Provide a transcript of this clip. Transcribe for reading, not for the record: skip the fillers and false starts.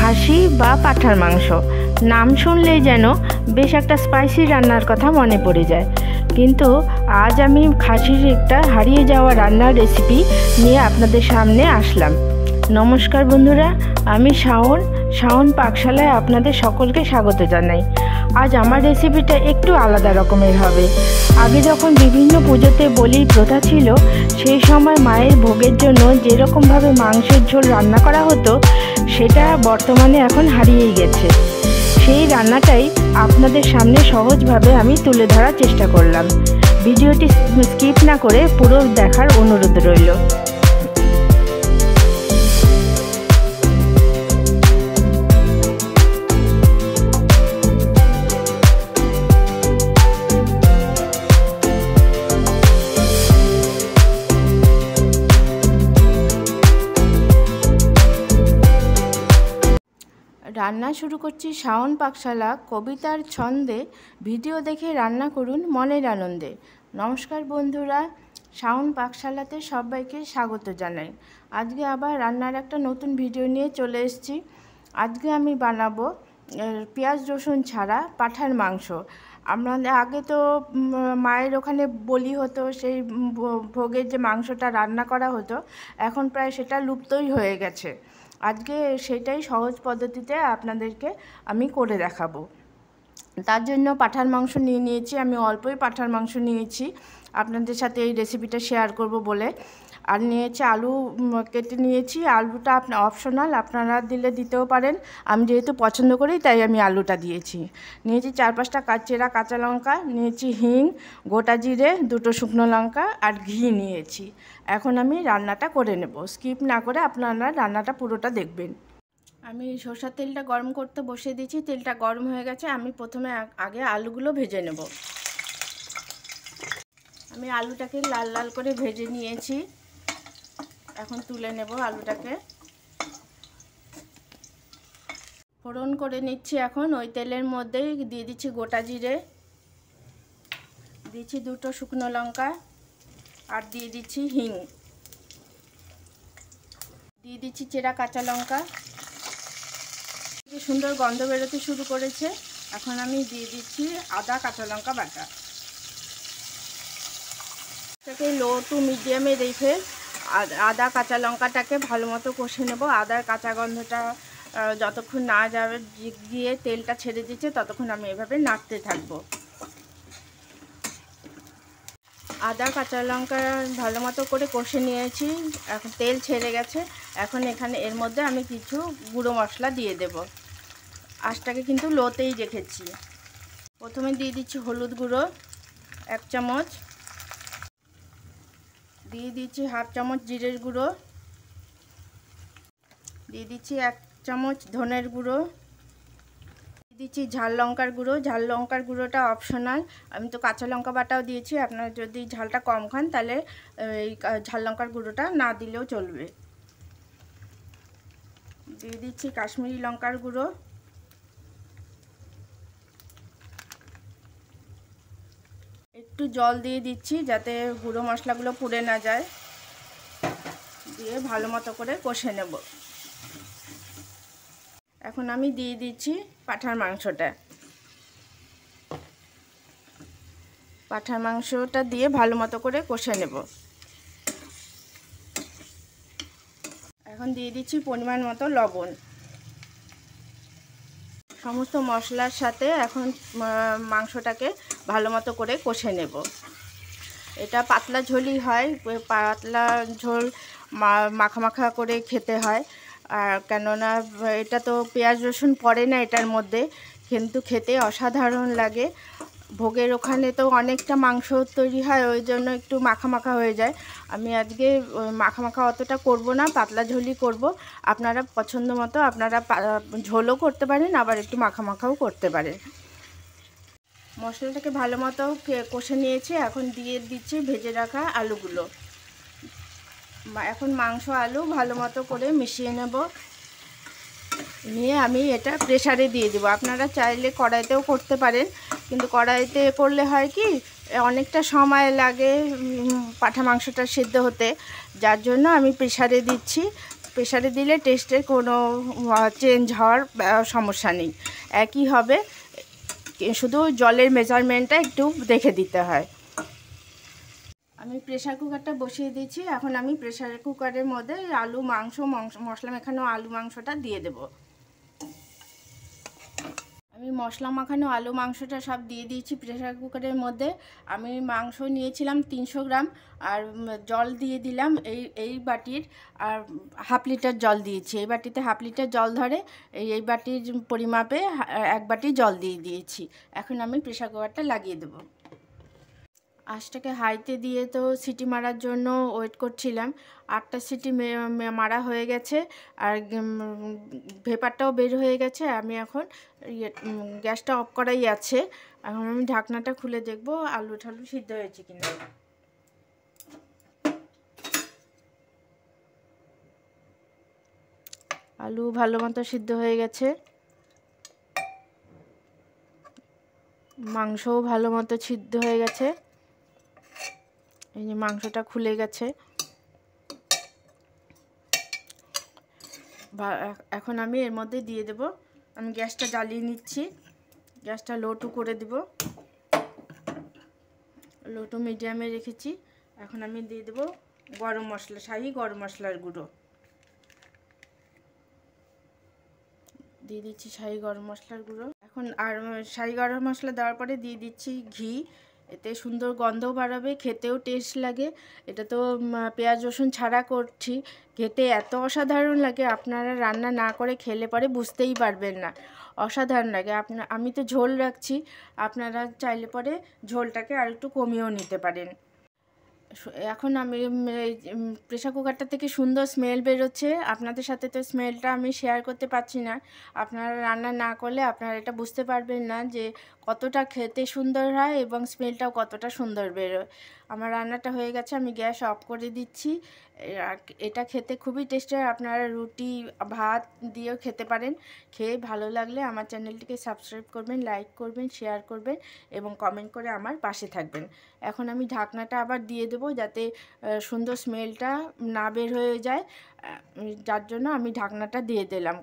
খাসি বা পাঁঠার মাংস নাম শুনলেই যেন বেশ একটা স্পাইসি রান্নার কথা মনে পড়ে যায়। কিন্তু আজ আমি খাসির একটা হারিয়ে যাওয়া রান্নার রেসিপি নিয়ে আপনাদের সামনে আসলাম। নমস্কার বন্ধুরা, আমি শাওন পাকশালায় আপনাদের সকলকে স্বাগত জানাই। আজ আমার রেসিপিটা একটু আলাদা রকমের হবে। আগে যখন বিভিন্ন পুজোতে বলির প্রথা ছিল, সেই সময় মায়ের ভোগের জন্য যেরকমভাবে মাংসের ঝোল রান্না করা হতো, সেটা বর্তমানে এখন হারিয়েই গেছে। সেই রান্নাটাই আপনাদের সামনে সহজভাবে আমি তুলে ধরার চেষ্টা করলাম। ভিডিওটি স্কিপ না করে পুরো দেখার অনুরোধ রইল। রান্না শুরু করছি শাওন পাকশালা কবিতার ছন্দে। ভিডিও দেখে রান্না করুন মনের আনন্দে। নমস্কার বন্ধুরা, শাওন পাকশালাতে সবাইকে স্বাগত জানাই। আজকে আবার রান্নার একটা নতুন ভিডিও নিয়ে চলে এসেছি। আজকে আমি বানাবো পেঁয়াজ রসুন ছাড়া পাঁঠার মাংস। আমাদের আগে তো মায়ের ওখানে বলি হতো, সেই ভোগের যে মাংসটা রান্না করা হতো, এখন প্রায় সেটা লুপ্তই হয়ে গেছে। আজকে সেটাই সহজ পদ্ধতিতে আপনাদেরকে আমি করে দেখাবো। তার জন্য পাঁঠার মাংস নিয়েছি। আমি অল্পই পাঁঠার মাংস নিয়েছি আপনাদের সাথে এই রেসিপিটা শেয়ার করব বলে। আর নিয়েছি আলু কেটে নিয়েছি। আলুটা অপশনাল, আপনারা দিতেও পারেন। আমি যেহেতু পছন্দ করি তাই আমি আলুটা দিয়েছি। নিয়েছি 4-5টা চেরা কাঁচা লঙ্কা, নিয়েছি হিং, গোটা জিরে, 2টো শুকনো লঙ্কা আর ঘি নিয়েছি। এখন আমি রান্নাটা করে নেব। স্কিপ না করে আপনারা রান্নাটা পুরোটা দেখবেন। আমি সরষের তেলটা গরম করতে বসিয়ে দিয়েছি। তেলটা গরম হয়ে গেছে। আমি প্রথমে আগে আলুগুলো ভেজে নেব। আমি আলুটাকে লাল লাল করে ভেজে নিয়েছি। এখন তুলে নেব আলুটাকে। ফোড়ন করে নিচ্ছি। এখন ওই তেলের মধ্যেই দিয়ে দিচ্ছি গোটা জিরে, দিচ্ছি 2টো শুকনো লঙ্কা আর দিয়ে দিচ্ছি হিং, দিয়ে দিচ্ছি চেরা কাঁচা লঙ্কা। সুন্দর গন্ধ বেরোতে শুরু করেছে। এখন আমি দিয়ে দিচ্ছি আদা কাঁচা লঙ্কা বাটা। এটাকে লো টু মিডিয়ামে রেখে আদা কাঁচা লঙ্কাটাকে ভালো মতো কষে নেব। আদার কাঁচা গন্ধটা যতক্ষণ না যাবে গিয়ে তেলটা ছেড়ে দিচ্ছে, ততক্ষণ আমি এভাবে নাড়তে থাকবো। আদা কাঁচা লঙ্কা ভালো মতো করে কষে নিয়েছি। এখন তেল ছেড়ে গেছে। এখন এর মধ্যে আমি কিছু গুঁড়ো মশলা দিয়ে দেব। আঁচটাকে কিন্তু লোতেই রেখেছি। প্রথমে দিয়ে দিচ্ছি হলুদ গুঁড়ো 1 চামচ, দিয়ে দিচ্ছি 1/2 চামচ জিরের গুঁড়ো, দিয়ে দিচ্ছি 1 চামচ ধনের গুঁড়ো, দিয়ে দিচ্ছি ঝাল লঙ্কার গুঁড়ো। ঝাল লঙ্কার গুঁড়োটা অপশনাল। আমি তো কাঁচা লঙ্কা বাটাও দিয়েছি। আপনারা যদি ঝালটা কম খান তাহলে এই ঝাল লঙ্কার গুঁড়োটা না দিলেও চলবে। দিয়ে দিচ্ছি কাশ্মীরি লঙ্কার গুঁড়ো, একটু জল দিয়ে দিচ্ছি যাতে গুঁড়ো মশলাগুলো পুড়ে না যায়। দিয়ে ভালো মতো করে কষে নেব। এখন আমি দিয়ে দিচ্ছি পাঁঠার মাংসটা। পাঁঠার মাংসটা দিয়ে ভালো মতো করে কষে নেব। এখন দিয়ে দিচ্ছি পরিমাণ মতো লবণ। সমস্ত মশলার সাথে এখন মাংসটাকে ভালো মতো করে কষে নেব। এটা পাতলা ঝোলই হয়। পাতলা ঝোল মাখা মাখা করে খেতে হয়। আর কেননা এটা তো পেঁয়াজ রসুন পড়ে না এটার মধ্যে, কিন্তু খেতে অসাধারণ লাগে। ভোগের ওখানে তো অনেকটা মাংস তৈরি হয়, ওই জন্য একটু মাখা মাখা হয়ে যায়। আমি আজকে মাখা মাখা অতটা করব না, পাতলা ঝোলই করব। আপনারা পছন্দ মতো আপনারা ঝোলও করতে পারেন, আবার একটু মাখা মাখাও করতে পারেন। মশলাটাকে ভালো মতো কষে নিয়েছি। এখন দিয়ে দিচ্ছি ভেজে রাখা আলুগুলো। এখন মাংস আলু ভালো মতো করে মিশিয়ে নেব। নিয়ে আমি এটা প্রেসারে দিয়ে দেবো। আপনারা চাইলে কড়াইতেও করতে পারেন, কিন্তু কড়াইতে করলে হয় কি অনেকটা সময় লাগে পাঁঠা মাংসটা সিদ্ধ হতে, যার জন্য আমি প্রেসারে দিচ্ছি। প্রেসারে দিলে টেস্টের কোনো চেঞ্জ হওয়ার সমস্যা নেই, একই হবে, শুধু জলের মেজারমেন্টটা একটু দেখে দিতে হয়। আমি প্রেসার কুকারটা বসিয়ে দিয়েছি। এখন আমি প্রেসার কুকারের মধ্যে আলু মাংস মশলা মাখানো আলু মাংসটা দিয়ে দেব। আমি মশলা মাখানো আলু মাংসটা সব দিয়ে দিয়েছি প্রেসার কুকারের মধ্যে। আমি মাংস নিয়েছিলাম 300 গ্রাম, আর জল দিয়ে দিলাম এই বাটির, আর হাফ লিটার জল দিয়েছি। এই বাটিতে হাফ লিটার জল ধরে, এই বাটির পরিমাপে 1 বাটি জল দিয়ে দিয়েছি। এখন আমি প্রেসার কুকারটা লাগিয়ে দেবো। আঁচটাকে হাইতে দিয়ে তো সিটি মারার জন্য ওয়েট করছিলাম। 8টা সিটি মারা হয়ে গেছে, আর ভেপারটাও বের হয়ে গেছে। আমি এখন গ্যাসটা অফ করাই আছে। এখন আমি ঢাকনাটা খুলে দেখব আলু ঠালু সিদ্ধ হয়েছে কিনা। আলু ভালো মতো সিদ্ধ হয়ে গেছে, মাংসও ভালো মতো সিদ্ধ হয়ে গেছে। এই যে মাংসটা খুলে গেছে। এখন আমি এর মধ্যে দিয়ে দেব। আমি গ্যাসটা জ্বালিয়ে নিচ্ছি, গ্যাসটা লো টু করে দেব, লো টু মিডিয়ামে রেখেছি। এখন আমি দিয়ে দেব গরম মশলা, শাহি গরম মশলার গুঁড়ো দিয়ে দিচ্ছি, শাহি গরম মশলার গুঁড়ো। এখন আর শাহি গরম মশলা দেওয়ার পরে দিয়ে দিচ্ছি ঘি। এতে সুন্দর গন্ধও বাড়াবে, খেতেও টেস্ট লাগে। এটা তো পেঁয়াজ রসুন ছাড়া করছি, খেতে এত অসাধারণ লাগে, আপনারা রান্না না করে খেলে পরে বুঝতেই পারবেন না, অসাধারণ লাগে। আমি তো ঝোল রাখছি, আপনারা চাইলে পরে ঝোলটাকে আর একটু কমিয়েও নিতে পারেন। এখন আমি প্রেসার কুকারটা থেকে সুন্দর স্মেল বেরোচ্ছে। আপনাদের সাথে তো স্মেলটা আমি শেয়ার করতে পারছি না। আপনারা রান্না না করলে আপনারা এটা বুঝতে পারবেন না যে কতটা খেতে সুন্দর হয় এবং স্মেলটাও কতটা সুন্দর বেরোয়। আমার রান্নাটা হয়ে গেছে, আমি গ্যাস অফ করে দিচ্ছি। এটা খেতে খুবই টেস্টি হয়, আপনারা রুটি ভাত দিয়েও খেতে পারেন। খেয়ে ভালো লাগলে আমার চ্যানেলটিকে সাবস্ক্রাইব করবেন, লাইক করবেন, শেয়ার করবেন এবং কমেন্ট করে আমার পাশে থাকবেন। এখন আমি ঢাকনাটা আবার দিয়ে দেবো, যাতে সুন্দর স্মেলটা না বের হয়ে যায়, যার জন্য আমি ঢাকনাটা দিয়ে দিলাম।